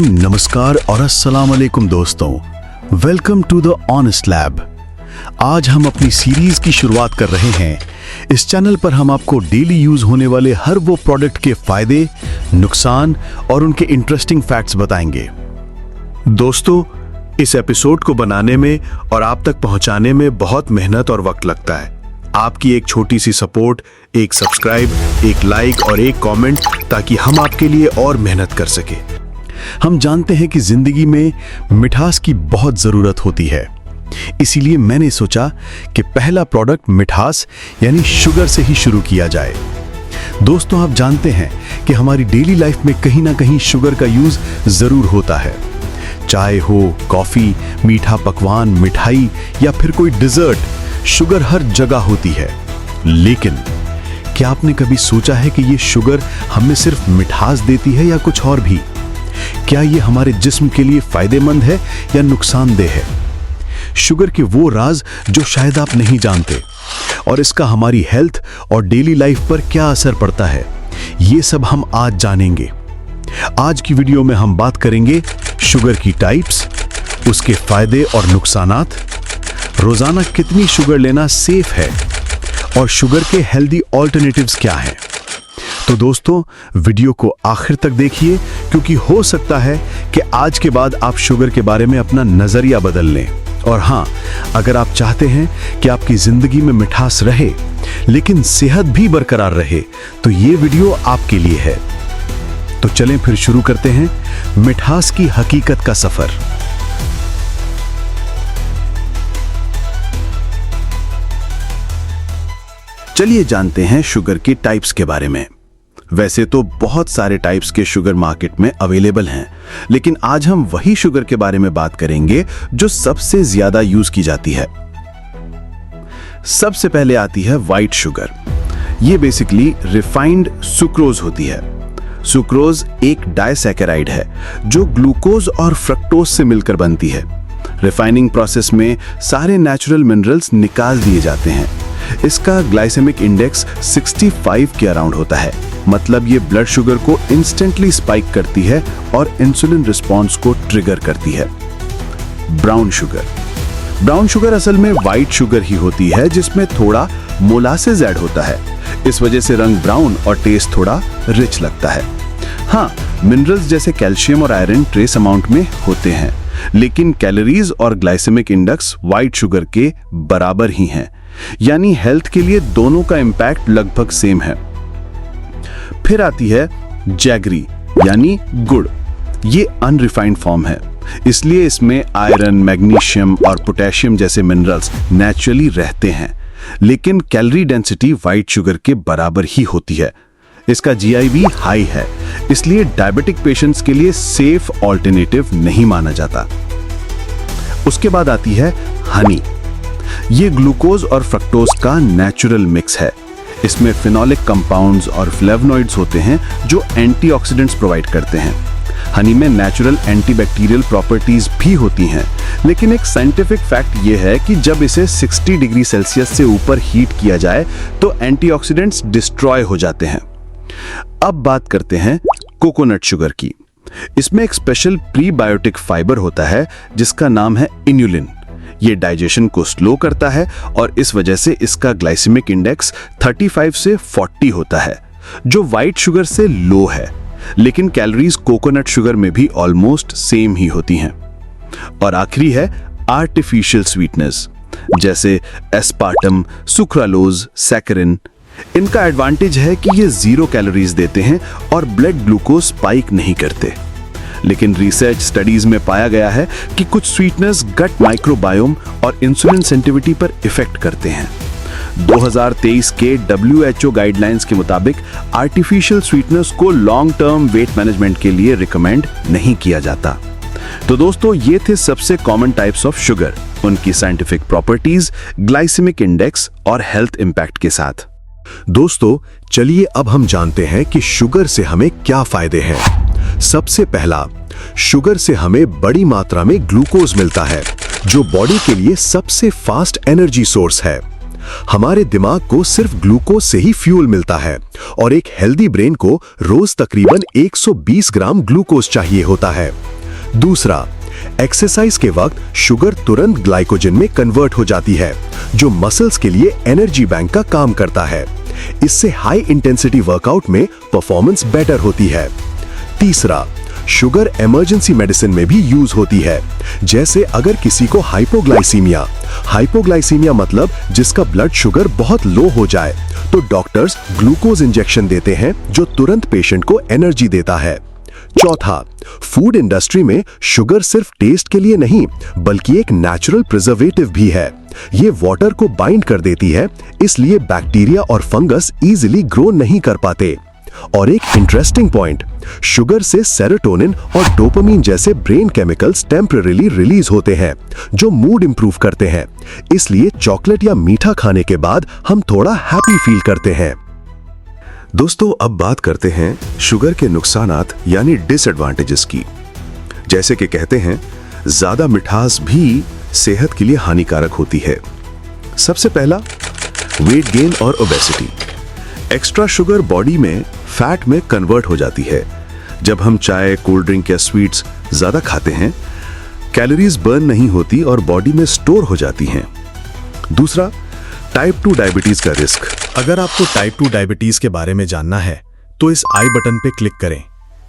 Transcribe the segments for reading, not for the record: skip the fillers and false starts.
नमस्कार और अस्सलाम वालेकुम दोस्तों, welcome to the honest lab. आज हम अपनी सीरीज की शुरुआत कर रहे हैं। इस चैनल पर हम आपको डेली यूज होने वाले हर वो प्रोडक्ट के फायदे, नुकसान और उनके इंटरेस्टिंग फैक्ट्स बताएंगे। दोस्तों, इस एपिसोड को बनाने में और आप तक पहुंचाने में बहुत मेहनत और वक्त लगता है। आपकी एक छोटी सी सपोर्ट, एक सब्सक्राइब, एक लाइक और एक कमेंट, ताकि हम आपके लिए और मेहनत कर सके। हम जानते हैं कि जिंदगी में मिठास की बहुत जरूरत होती है, इसीलिए मैंने सोचा कि पहला प्रोडक्ट मिठास यानी शुगर से ही शुरू किया जाए। दोस्तों, आप जानते हैं कि हमारी डेली लाइफ में कहीं ना कहीं शुगर का यूज जरूर होता है। चाय हो, कॉफी, मीठा पकवान, मिठाई या फिर कोई डिजर्ट, शुगर हर जगह होती है। लेकिन क्या आपने कभी सोचा है कि ये शुगर हमें सिर्फ मिठास देती है या कुछ और भी? क्या ये हमारे जिस्म के लिए फायदेमंद है या नुकसानदेह है? शुगर के वो राज जो शायद आप नहीं जानते, और इसका हमारी हेल्थ और डेली लाइफ पर क्या असर पड़ता है, ये सब हम आज जानेंगे। आज की वीडियो में हम बात करेंगे शुगर की टाइप्स, उसके फायदे और नुकसानात, रोजाना कितनी शुगर लेना सेफ है और शुगर के हेल्दी ऑल्टरनेटिव्स क्या हैं। तो दोस्तों, वीडियो को आखिर तक देखिए, क्योंकि हो सकता है कि आज के बाद आप शुगर के बारे में अपना नजरिया बदल लें। और हां, अगर आप चाहते हैं कि आपकी जिंदगी में मिठास रहे लेकिन सेहत भी बरकरार रहे, तो ये वीडियो आपके लिए है। तो चलें फिर शुरू करते हैं मिठास की हकीकत का सफर। चलिए जानते हैं शुगर की टाइप्स के बारे में। वैसे तो बहुत सारे टाइप्स के शुगर मार्केट में अवेलेबल हैं, लेकिन आज हम वही शुगर के बारे में बात करेंगे जो सबसे ज्यादा यूज की जाती है। सबसे पहले आती है व्हाइट शुगर। ये बेसिकली रिफाइंड सुक्रोज होती है। सुक्रोज एक डाइसैकेराइड है जो ग्लूकोज और फ्रक्टोज से मिलकर बनती है। रिफाइनिंग प्रोसेस में सारे नेचुरल मिनरल्स निकाल दिए जाते हैं। इसका ग्लाइसेमिक इंडेक्स 65 के अराउंड होता है, मतलब ये ब्लड शुगर को इंस्टेंटली स्पाइक करती है और इंसुलिन रिस्पॉन्स को ट्रिगर करती है। Brown sugar. ब्राउन शुगर असल में व्हाइट शुगर ही होती है, जिसमें थोड़ा मोलासेस ऐड होता है। इस वजह से रंग ब्राउन और टेस्ट थोड़ा रिच लगता है। हाँ, मिनरल्स जैसे कैल्शियम और आयरन ट्रेस अमाउंट में होते हैं, लेकिन कैलोरीज और ग्लाइसेमिक इंडेक्स व्हाइट शुगर के बराबर ही हैं, यानी हेल्थ के लिए दोनों का इंपैक्ट लगभग सेम है। फिर आती है जैगरी यानी गुड़। ये अनरिफाइंड फॉर्म है, इसलिए इसमें आयरन, मैग्नीशियम और पोटेशियम जैसे मिनरल्स नेचुरली रहते हैं, लेकिन कैलोरी डेंसिटी व्हाइट शुगर के बराबर ही होती है। इसका जीआई भी हाई है, इसलिए डायबिटिक पेशेंट्स के लिए सेफ ऑल्टरनेटिव नहीं माना जाता। उसके बाद आती है हनी। ये ग्लूकोज और फ्रक्टोज का नेचुरल मिक्स है। इसमें फिनोलिक कंपाउंड्स और फ्लेवोनॉइड्स होते हैं जो एंटीऑक्सीडेंट्स प्रोवाइड करते हैं। हनी में नेचुरल एंटीबैक्टीरियल प्रॉपर्टीज भी होती हैं, लेकिन एक साइंटिफिक फैक्ट ये है कि जब इसे 60 डिग्री सेल्सियस से ऊपर हीट किया जाए तो एंटीऑक्सीडेंट्स डिस्ट्रॉय हो जाते हैं। अब बात करते हैं कोकोनट शुगर की। इसमें एक स्पेशल प्रीबायोटिक फाइबर होता है जिसका नाम है इन्युलिन। ये डाइजेशन को स्लो करता है और इस वजह से इसका ग्लाइसेमिक इंडेक्स 35 से 40 होता है, जो व्हाइट शुगर से लो है, लेकिन कैलोरीज कोकोनट शुगर में भी ऑलमोस्ट सेम ही होती हैं। और आखिरी है आर्टिफिशियल स्वीटनेस, जैसे एस्पार्टम, सुक्रालोज, सैकरिन। इनका एडवांटेज है कि ये 0 कैलोरीज देते हैं और ब्लड ग्लूकोज स्पाइक नहीं करते। लेकिन रिसर्च स्टडीज में पाया गया है कि कुछ स्वीटनेस गट माइक्रोबायोम और इंसुलिन सेंसिटिविटी पर इफेक्ट करते हैं। 2023 के WHO गाइडलाइंस के मुताबिक आर्टिफिशियल स्वीटनेस को लॉन्ग टर्म वेट मैनेजमेंट के लिए रिकमेंड नहीं किया जाता। तो दोस्तों, ये थे सबसे कॉमन टाइप्स ऑफ शुगर, उनकी साइंटिफिक प्रॉपर्टीज, ग्लाइसेमिक इंडेक्स और हेल्थ इंपैक्ट के साथ। दोस्तों, चलिए अब हम जानते हैं कि शुगर से हमें क्या फायदे हैं। सबसे पहला, शुगर से हमें बड़ी मात्रा में ग्लूकोज मिलता है, जो बॉडी के लिए सबसे फास्ट एनर्जी सोर्स है। हमारे दिमाग को सिर्फ ग्लूकोज से ही फ्यूल मिलता है और एक हेल्दी ब्रेन को रोज तकरीबन 120 ग्राम ग्लूकोज चाहिए होता है। दूसरा, एक्सरसाइज के वक्त शुगर तुरंत ग्लाइकोजन में कन्वर्ट हो जाती है, जो मसल्स के लिए एनर्जी बैंक का काम करता है। इससे हाई इंटेंसिटी वर्कआउट में परफॉर्मेंस बेटर होती है। तीसरा, शुगर इमरजेंसी मेडिसिन में भी यूज होती है। जैसे अगर किसी को हाइपोग्लाइसीमिया मतलब जिसका ब्लड शुगर बहुत लो हो जाए, तो डॉक्टर्स ग्लूकोज इंजेक्शन देते हैं जो तुरंत पेशेंट को एनर्जी देता है। चौथा, फूड इंडस्ट्री में शुगर सिर्फ टेस्ट के लिए नहीं बल्कि एक नेचुरल प्रिजर्वेटिव भी है। ये वाटर को बाइंड कर देती है, इसलिए बैक्टीरिया और फंगस इजीली ग्रो नहीं कर पाते। और एक इंटरेस्टिंग पॉइंट, शुगर से सेरोटोनिन और डोपामिन जैसे ब्रेन केमिकल्स टेम्परेरीली रिलीज होते हैं जो मूड इंप्रूव करते हैं। इसलिए चॉकलेट या मीठा खाने के बाद हम थोड़ा हैप्पी फील करते हैं। दोस्तों, अब बात करते हैं शुगर के नुकसानात यानी डिसएडवांटेजेस की। जैसे कि कहते हैं, ज्यादा मिठास भी सेहत के लिए हानिकारक होती है। सबसे पहला, वेट गेन और ओबेसिटी। एक्स्ट्रा शुगर बॉडी में फैट में कन्वर्ट हो जाती है। जब हम चाय, कोल्ड ड्रिंक या स्वीट्स ज्यादा खाते हैं, कैलोरीज बर्न नहीं होती और बॉडी में स्टोर हो जाती हैं। दूसरा, टाइप 2 डायबिटीज का रिस्क। अगर आपको टाइप 2 डायबिटीज के बारे में जानना है तो इस आई बटन पे क्लिक करें।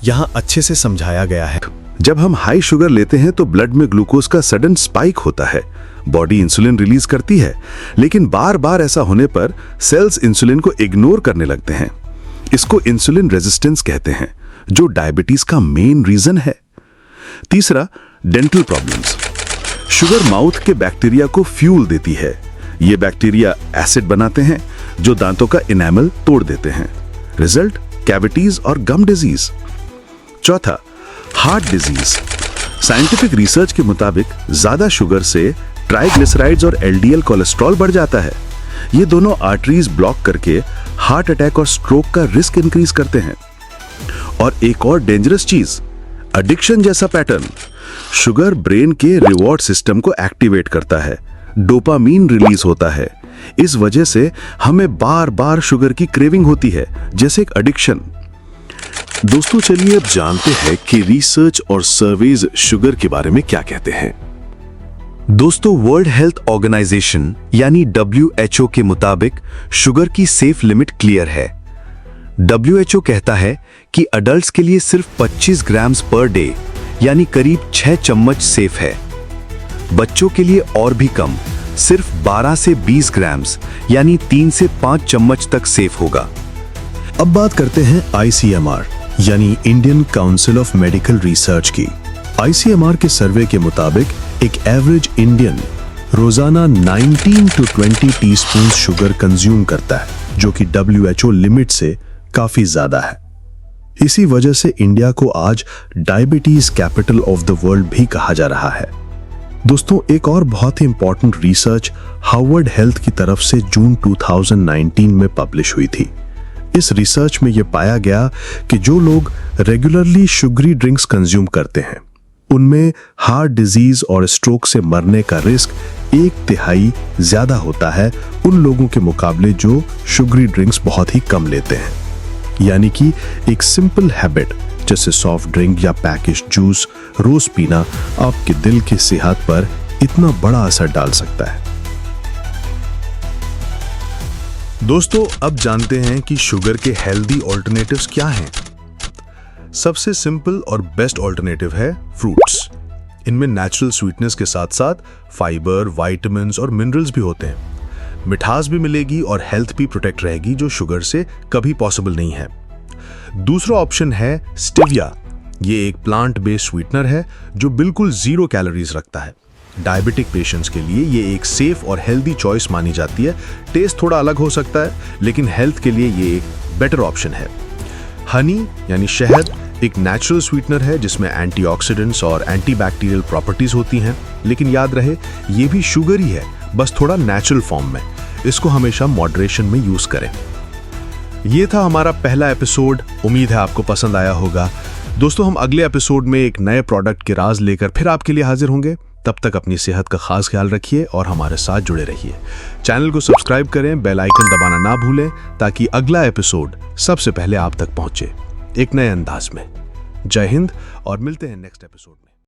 यहाँ अच्छे से समझाया गया है। जब हम हाई शुगर लेते हैं तो ब्लड में ग्लूकोज का सडन स्पाइक होता है। बॉडी इंसुलिन रिलीज करती है, लेकिन बार बार ऐसा होने पर सेल्स इंसुलिन को इग्नोर करने लगते हैं। इसको इंसुलिन रेजिस्टेंस कहते हैं, जो डायबिटीज का मेन रीजन है। तीसरा, डेंटल प्रॉब्लम्स। शुगर माउथ के बैक्टीरिया को फ्यूल देती है। ये बैक्टीरिया एसिड बनाते हैं जो दांतों का इनेमल तोड़ देते हैं। रिजल्ट, कैविटीज और गम डिजीज। चौथा, हार्ट डिजीज। साइंटिफिक रिसर्च के मुताबिक ज्यादा शुगर से ट्राइग्लिसराइड्स और एलडीएल कोलेस्ट्रॉल बढ़ जाता है। ये दोनों आर्टरीज ब्लॉक करके हार्ट अटैक और स्ट्रोक का रिस्क इंक्रीज करते हैं। और एक और डेंजरस चीज, एडिक्शन जैसा पैटर्न। शुगर ब्रेन के रिवॉर्ड सिस्टम को एक्टिवेट करता है, डोपामीन रिलीज होता है। इस वजह से हमें बार बार शुगर की क्रेविंग होती है, जैसे एक एडिक्शन। दोस्तों, चलिए अब जानते हैं कि रिसर्च और सर्वेज शुगर के बारे में क्या कहते हैं। दोस्तों, वर्ल्ड हेल्थ ऑर्गेनाइजेशन यानी WHO के मुताबिक शुगर की सेफ लिमिट क्लियर है। WHO कहता है कि अडल्ट्स के लिए सिर्फ 25 ग्राम्स पर डे यानी करीब 6 चम्मच सेफ है। बच्चों के लिए और भी कम, सिर्फ 12 से 20 ग्राम्स यानी 3 से 5 चम्मच तक सेफ होगा। अब बात करते हैं ICMR यानी Indian council of medical research की। ICMR के सर्वे के मुताबिक एक एवरेज इंडियन रोजाना 19 to 20 टीस्पून शुगर कंज्यूम करता है, जो कि WHO लिमिट से काफी ज्यादा है। इसी वजह से इंडिया को आज diabetes capital of the world भी कहा जा रहा है। दोस्तों, एक और बहुत ही इंपॉर्टेंट रिसर्च हार्वर्ड हेल्थ की तरफ से जून 2019 में पब्लिश हुई थी। इस रिसर्च में यह पाया गया कि जो लोग रेगुलरली शुगरी ड्रिंक्स कंज्यूम करते हैं, उनमें हार्ट डिजीज और स्ट्रोक से मरने का रिस्क 1/3 ज्यादा होता है उन लोगों के मुकाबले जो शुगरी ड्रिंक्स बहुत ही कम लेते हैं। यानी कि एक सिंपल हैबिट जैसे सॉफ्ट ड्रिंक या पैकेज जूस रोज पीना आपके दिल की सेहत पर इतना बड़ा असर डाल सकता है। दोस्तों, अब जानते हैं कि शुगर के हेल्दी ऑल्टरनेटिव्स क्या हैं। सबसे सिंपल और बेस्ट ऑल्टरनेटिव है फ्रूट्स। इनमें नेचुरल स्वीटनेस के साथ साथ फाइबर, विटामिन्स और मिनरल्स भी होते हैं। मिठास भी मिलेगी और हेल्थ भी प्रोटेक्ट रहेगी, जो शुगर से कभी पॉसिबल नहीं है। दूसरा ऑप्शन है स्टेविया। ये एक प्लांट बेस्ड स्वीटनर है जो बिल्कुल 0 कैलोरीज रखता है। डायबिटिक पेशेंट्स के लिए ये एक सेफ और हेल्दी चॉइस मानी जाती है। टेस्ट थोड़ा अलग हो सकता है, लेकिन हेल्थ के लिए ये एक बेटर ऑप्शन है। हनी यानी शहद एक नेचुरल स्वीटनर है जिसमें एंटीऑक्सीडेंट्स और एंटीबैक्टीरियल प्रॉपर्टीज होती हैं, लेकिन याद रहे ये भी शुगर ही है, बस थोड़ा नेचुरल फॉर्म में। इसको हमेशा मॉडरेशन में यूज करें। ये था हमारा पहला एपिसोड। उम्मीद है आपको पसंद आया होगा। दोस्तों, हम अगले एपिसोड में एक नए प्रोडक्ट के राज लेकर फिर आपके लिए हाजिर होंगे। तब तक अपनी सेहत का खास ख्याल रखिए और हमारे साथ जुड़े रहिए। चैनल को सब्सक्राइब करें, बेल आइकन दबाना ना भूलें ताकि अगला एपिसोड सबसे पहले आप तक पहुंचे एक नए अंदाज में। जय हिंद और मिलते हैं नेक्स्ट एपिसोड में।